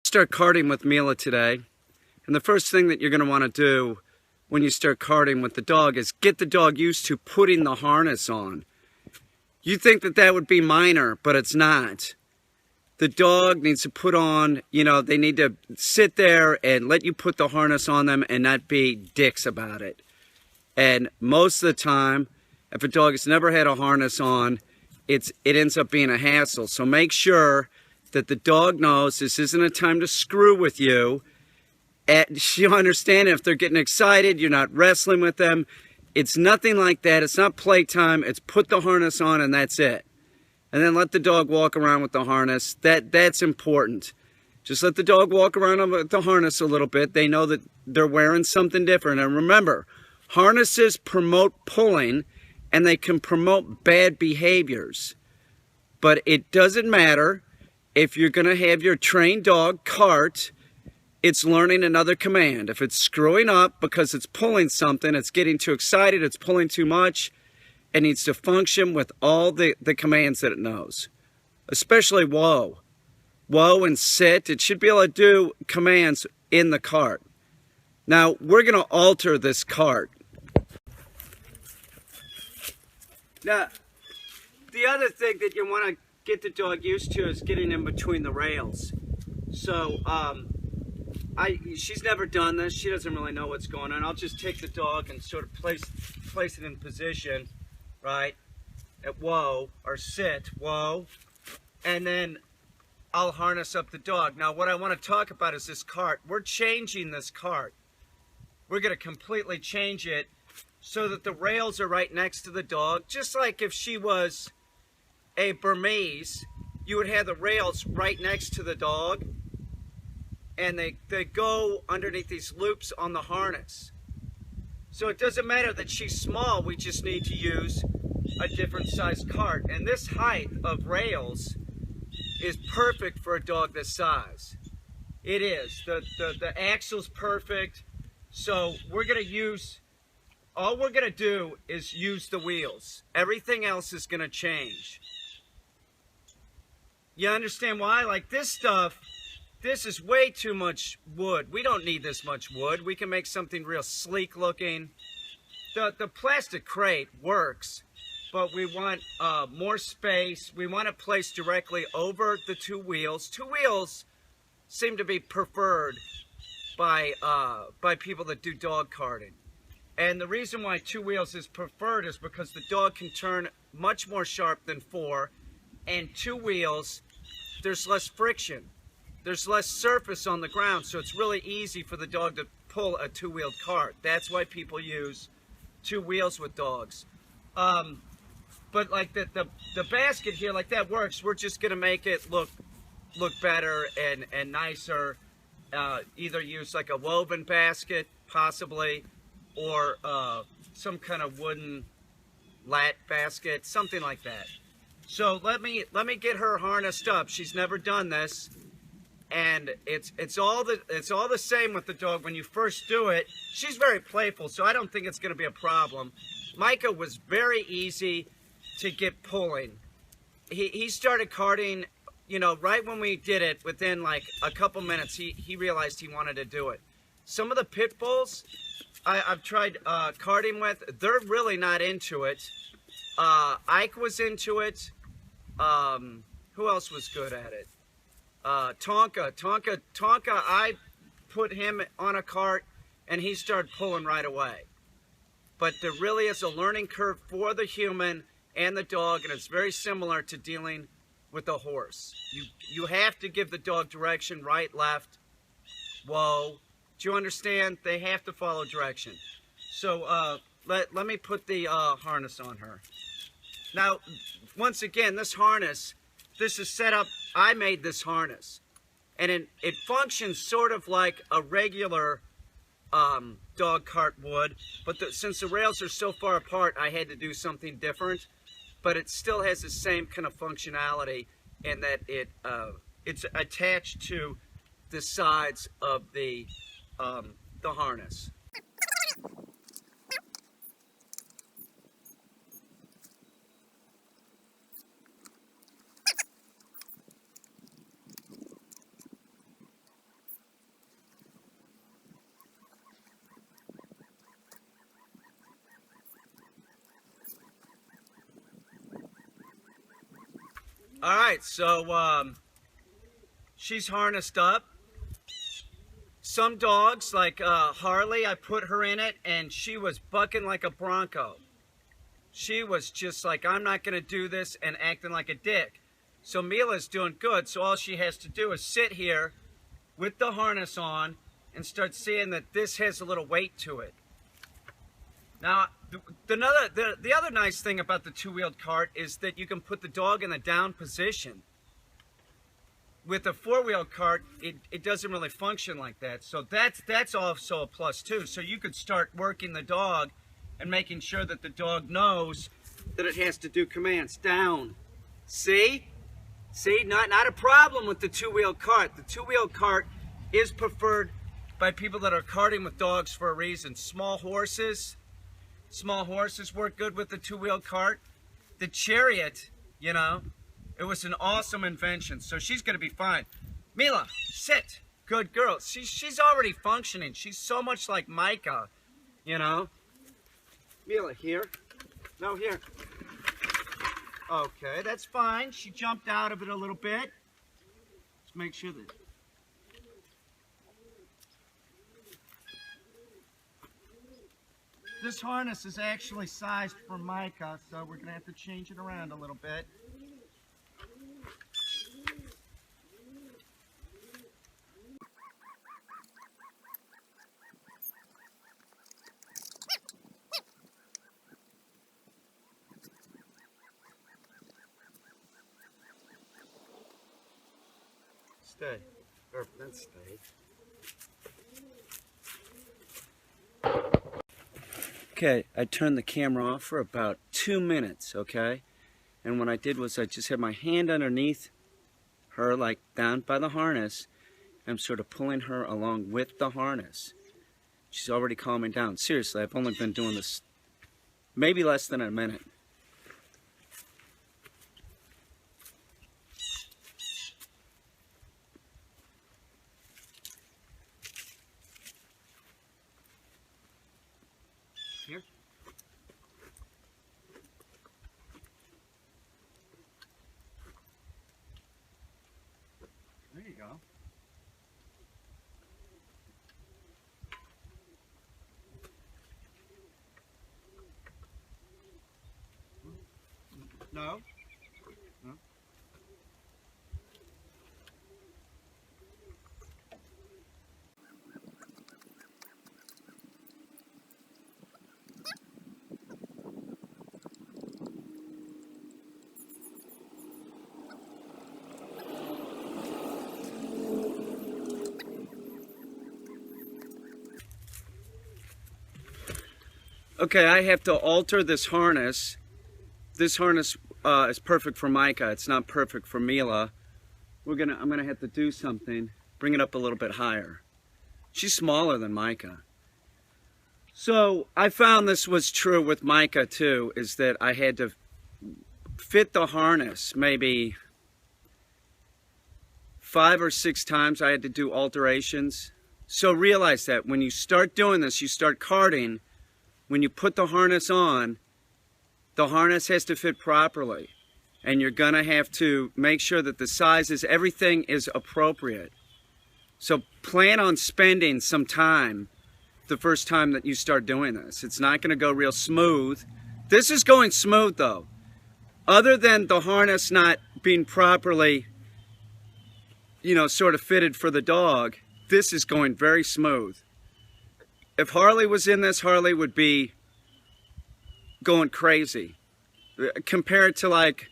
Start carting with Mila today, and the first thing that you're going to want to do when you start carting with the dog is get the dog used to putting the harness on. You think that that would be minor, but it's not. The dog needs to put on, they need to sit there and let you put the harness on them and not be dicks about it. And most of the time, if a dog has never had a harness on, it ends up being a hassle. So make sure that the dog knows this isn't a time to screw with you. And she'll understand if they're getting excited, you're not wrestling with them. It's nothing like that. It's not playtime. It's put the harness on and that's it. And then let the dog walk around with the harness. That's important. Just let the dog walk around with the harness a little bit. They know that they're wearing something different. And remember, harnesses promote pulling and they can promote bad behaviors. But it doesn't matter if you're going to have your trained dog cart. It's learning another command. If it's screwing up because it's pulling something, it's getting too excited, it's pulling too much, it needs to function with all the commands that it knows. Especially whoa. Whoa and sit. It should be able to do commands in the cart. Now, we're going to alter this cart. Now, the other thing that you want to get the dog used to is getting in between the rails. So, she's never done this. She doesn't really know what's going on. I'll just take the dog and sort of place it in position, right? At whoa, or sit, whoa. And then I'll harness up the dog. Now, what I want to talk about is this cart. We're changing this cart. We're going to completely change it so that the rails are right next to the dog. Just like if she was a Burmese, you would have the rails right next to the dog. And they go underneath these loops on the harness. So it doesn't matter that she's small, we just need to use a different size cart. And this height of rails is perfect for a dog this size. It is. The axle's perfect. So we're going to use, all we're going to do is use the wheels. Everything else is going to change. You understand why? Like this stuff, this is way too much wood. We don't need this much wood. We can make something real sleek looking. The plastic crate works, but we want more space. We want it placed directly over the two wheels. Two wheels seem to be preferred by people that do dog carting. And the reason why two wheels is preferred is because the dog can turn much more sharp than four. And two wheels, there's less friction. There's less surface on the ground, so it's really easy for the dog to pull a two-wheeled cart. That's why people use two wheels with dogs. But like the basket here, like that works. We're just gonna make it look better and nicer. Either use like a woven basket, possibly, or some kind of wooden lat basket, something like that. So let me get her harnessed up. She's never done this. And it's all the same with the dog. When you first do it, she's very playful, so I don't think it's going to be a problem. Micah was very easy to get pulling. He started carting, right when we did it. Within like a couple minutes, he realized he wanted to do it. Some of the pit bulls I've tried carting with, they're really not into it. Ike was into it. Who else was good at it? Tonka, I put him on a cart and he started pulling right away. But there really is a learning curve for the human and the dog, and it's very similar to dealing with a horse. You have to give the dog direction, right, left, whoa. Do you understand? They have to follow direction. So let me put the harness on her. Now, once again, this harness, this is set up, I made this harness. And it functions sort of like a regular dog cart would, but since the rails are so far apart, I had to do something different. But it still has the same kind of functionality in that it's attached to the sides of the harness. All right, so she's harnessed up. Some dogs, like Harley, I put her in it, and she was bucking like a bronco. She was just like, I'm not going to do this, and acting like a dick. So Mila's doing good, so all she has to do is sit here with the harness on and start seeing that this has a little weight to it. Now, the other nice thing about the two-wheeled cart is that you can put the dog in the down position. With a four-wheeled cart, it doesn't really function like that. So that's also a plus too. So you could start working the dog and making sure that the dog knows that it has to do commands. Down. See? See? Not a problem with the two-wheeled cart. The two-wheeled cart is preferred by people that are carting with dogs for a reason. Small horses work good with the two-wheeled cart. The chariot, you know, it was an awesome invention. So she's going to be fine. Mila, sit. Good girl. She's already functioning. She's so much like Micah, you know. Mila, here. No, here. Okay, that's fine. She jumped out of it a little bit. Let's make sure that... This harness is actually sized for Micah, so we're going to have to change it around a little bit. Stay. Or then stay. Okay, I turned the camera off for about 2 minutes, okay? And what I did was I just had my hand underneath her, like down by the harness. I'm sort of pulling her along with the harness. She's already calming down. Seriously, I've only been doing this maybe less than a minute. Here. There you go. No? No? Okay, I have to alter this harness. This harness is perfect for Micah. It's not perfect for Mila. I'm gonna have to do something. Bring it up a little bit higher. She's smaller than Micah. So I found this was true with Micah too, is that I had to fit the harness maybe 5 or 6 times. I had to do alterations. So realize that when you start doing this, you start carting, when you put the harness on, the harness has to fit properly. And you're gonna have to make sure that the sizes, everything is appropriate. So plan on spending some time the first time that you start doing this. It's not gonna go real smooth. This is going smooth though. Other than the harness not being properly, you know, sort of fitted for the dog, this is going very smooth. If Harley was in this, Harley would be going crazy. Compared to like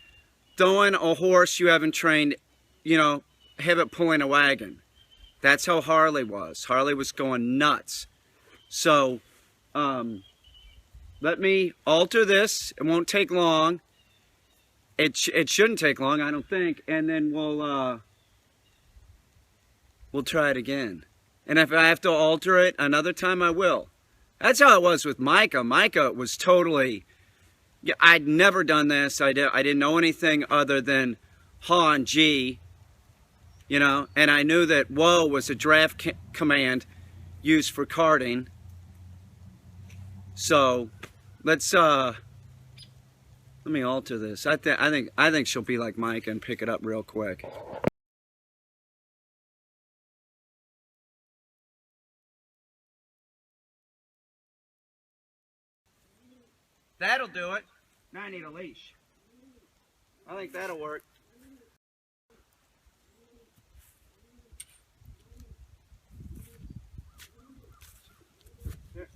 throwing a horse you haven't trained, you know, have it pulling a wagon. That's how Harley was. Harley was going nuts. So, let me alter this. It won't take long. It shouldn't take long, I don't think. And then we'll try it again. And if I have to alter it another time, I will. That's how it was with Micah. Micah was totally... Yeah, I'd never done this. I didn't know anything other than Ha and G, you know, and I knew that whoa was a draft command used for carting. So let's Let me alter this. I think she'll be like Micah and pick it up real quick. That'll do it. Now I need a leash. I think that'll work. There.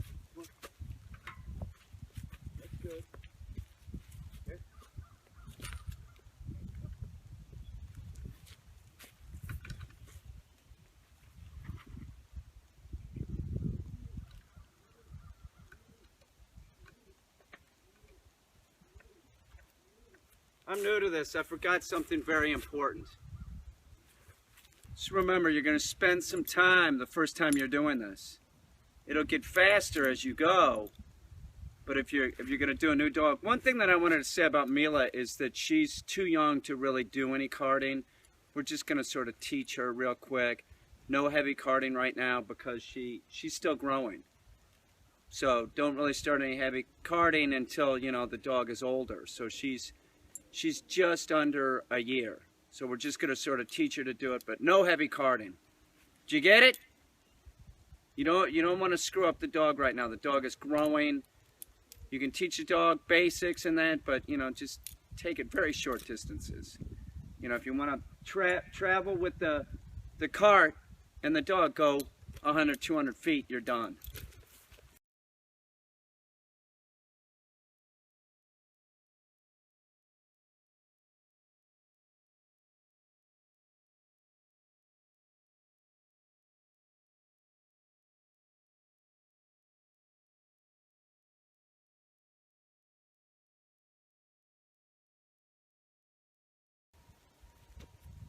That's good. There. I'm new to this. I forgot something very important. Just remember, you're going to spend some time the first time you're doing this. It'll get faster as you go. But if you're going to do a new dog, one thing that I wanted to say about Mila is that she's too young to really do any carting. We're just going to sort of teach her real quick. No heavy carting right now because she's still growing. So don't really start any heavy carting until, you know, the dog is older. So she's just under a year. So we're just going to sort of teach her to do it, but no heavy carting. Did you get it? You don't want to screw up the dog right now. The dog is growing. You can teach the dog basics and that, but, you know, just take it very short distances. You know, if you want to travel with the cart and the dog, go 100, 200 feet, you're done.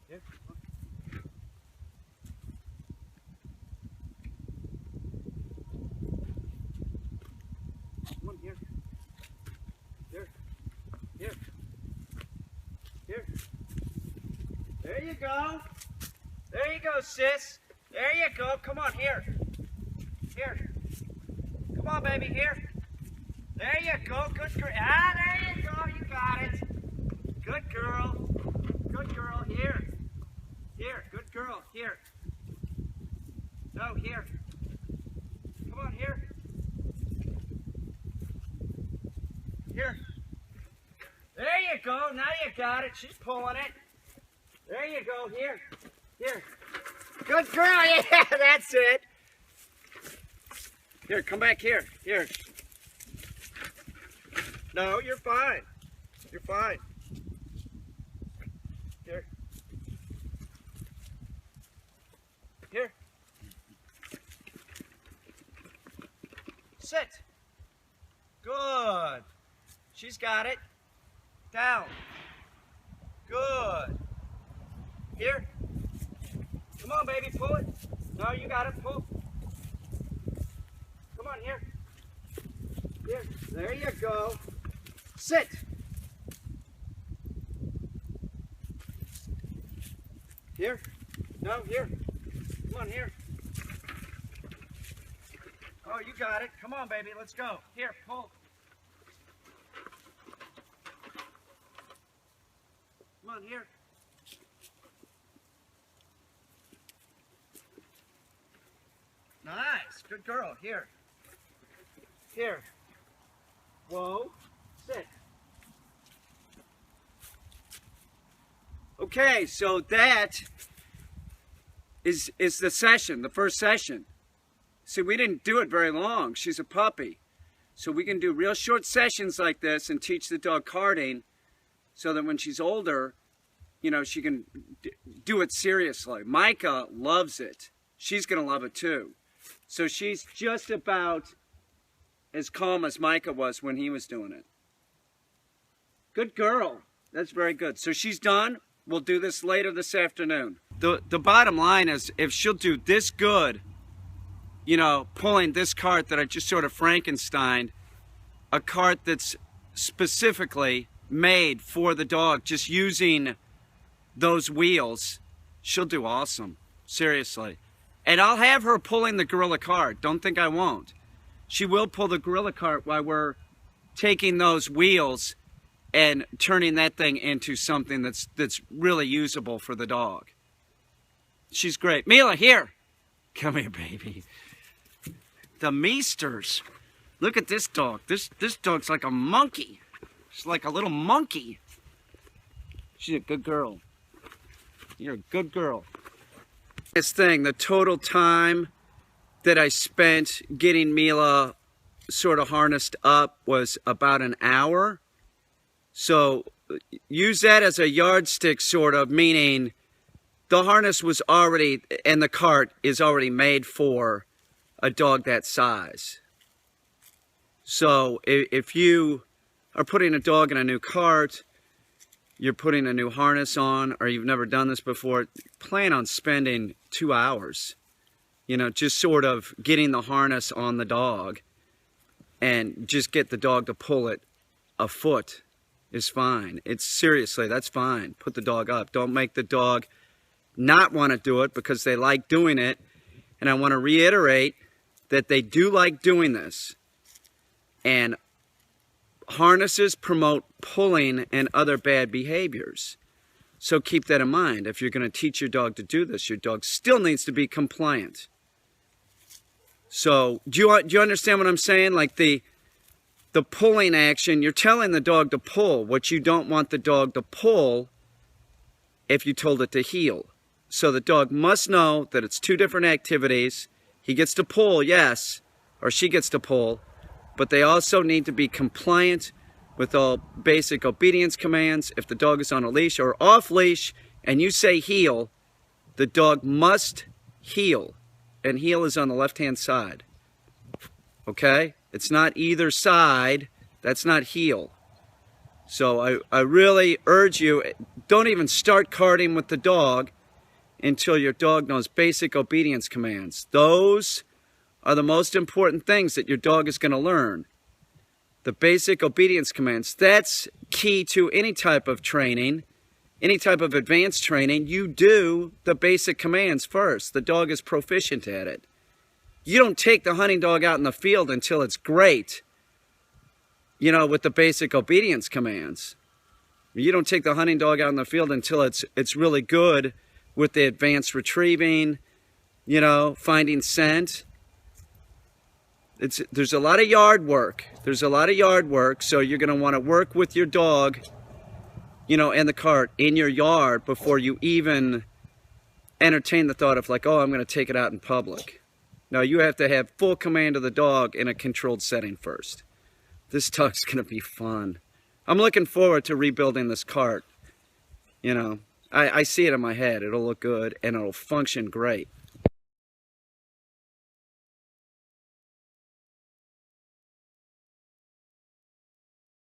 Here. Come on, here. Here. Here. Here. There you go. There you go, sis. There you go. Come on, here. Here. Come on, baby, here. There you go. Good girl. Ah, there you go. You got it. Good girl. Good girl. Here. Here. Good girl. Here. No, here. Come on, here. Here. There you go. Now you got it. She's pulling it. There you go. Here. Here. Good girl. Yeah, that's it. Here, come back here. Here. No, you're fine. You're fine. Here. Here. Sit. Good. She's got it. Down. Good. Here. Come on, baby, pull it. No, you got it. Pull. Come on, here. Here. There you go. Sit. Here. No, here. Come on, here. Oh, you got it. Come on, baby. Let's go. Here, pull. Come on, here. Nice. Good girl. Here. Here. Whoa. Sit. Okay, so that is the session, the first session. See, we didn't do it very long. She's a puppy. So we can do real short sessions like this and teach the dog carting so that when she's older, you know, she can do it seriously. Micah loves it. She's going to love it too. So she's just about as calm as Micah was when he was doing it. Good girl. That's very good. So she's done. We'll do this later this afternoon. The bottom line is, if she'll do this good, you know, pulling this cart that I just sort of Frankensteined, a cart that's specifically made for the dog, just using those wheels, she'll do awesome. Seriously. And I'll have her pulling the gorilla cart. Don't think I won't. She will pull the gorilla cart while we're taking those wheels and turning that thing into something that's really usable for the dog. She's great. Mila, here. Come here, baby. The Meesters. Look at this dog. This dog's like a monkey. She's like a little monkey. She's a good girl. You're a good girl. This thing, the total time that I spent getting Mila sort of harnessed up was about an hour. So use that as a yardstick, sort of, meaning the harness was already, and the cart is already made for a dog that size. So if you are putting a dog in a new cart, you're putting a new harness on, or you've never done this before, plan on spending 2 hours. You know, just sort of getting the harness on the dog and just get the dog to pull it a foot is fine. It's seriously, that's fine. Put the dog up. Don't make the dog not want to do it because they like doing it. And I want to reiterate that they do like doing this. And harnesses promote pulling and other bad behaviors. So keep that in mind. If you're going to teach your dog to do this, your dog still needs to be compliant. So do you understand what I'm saying? Like the pulling action, you're telling the dog to pull what you don't want the dog to pull if you told it to heel. So the dog must know that it's two different activities. He gets to pull, yes, or she gets to pull, but they also need to be compliant with all basic obedience commands. If the dog is on a leash or off leash and you say heel, the dog must heel, and heel is on the left-hand side. Okay? It's not either side. That's not heel. So I really urge you, don't even start carting with the dog until your dog knows basic obedience commands. Those are the most important things that your dog is going to learn. The basic obedience commands. That's key to any type of training, any type of advanced training. You do the basic commands first. The dog is proficient at it. You don't take the hunting dog out in the field until it's great, you know, with the basic obedience commands. You don't take the hunting dog out in the field until it's really good with the advanced retrieving, you know, finding scent. There's a lot of yard work. There's a lot of yard work, so you're going to want to work with your dog, you know, and the cart in your yard before you even entertain the thought of like, oh, I'm going to take it out in public. No, you have to have full command of the dog in a controlled setting first. This dog's going to be fun. I'm looking forward to rebuilding this cart. You know, I see it in my head. It'll look good and it'll function great.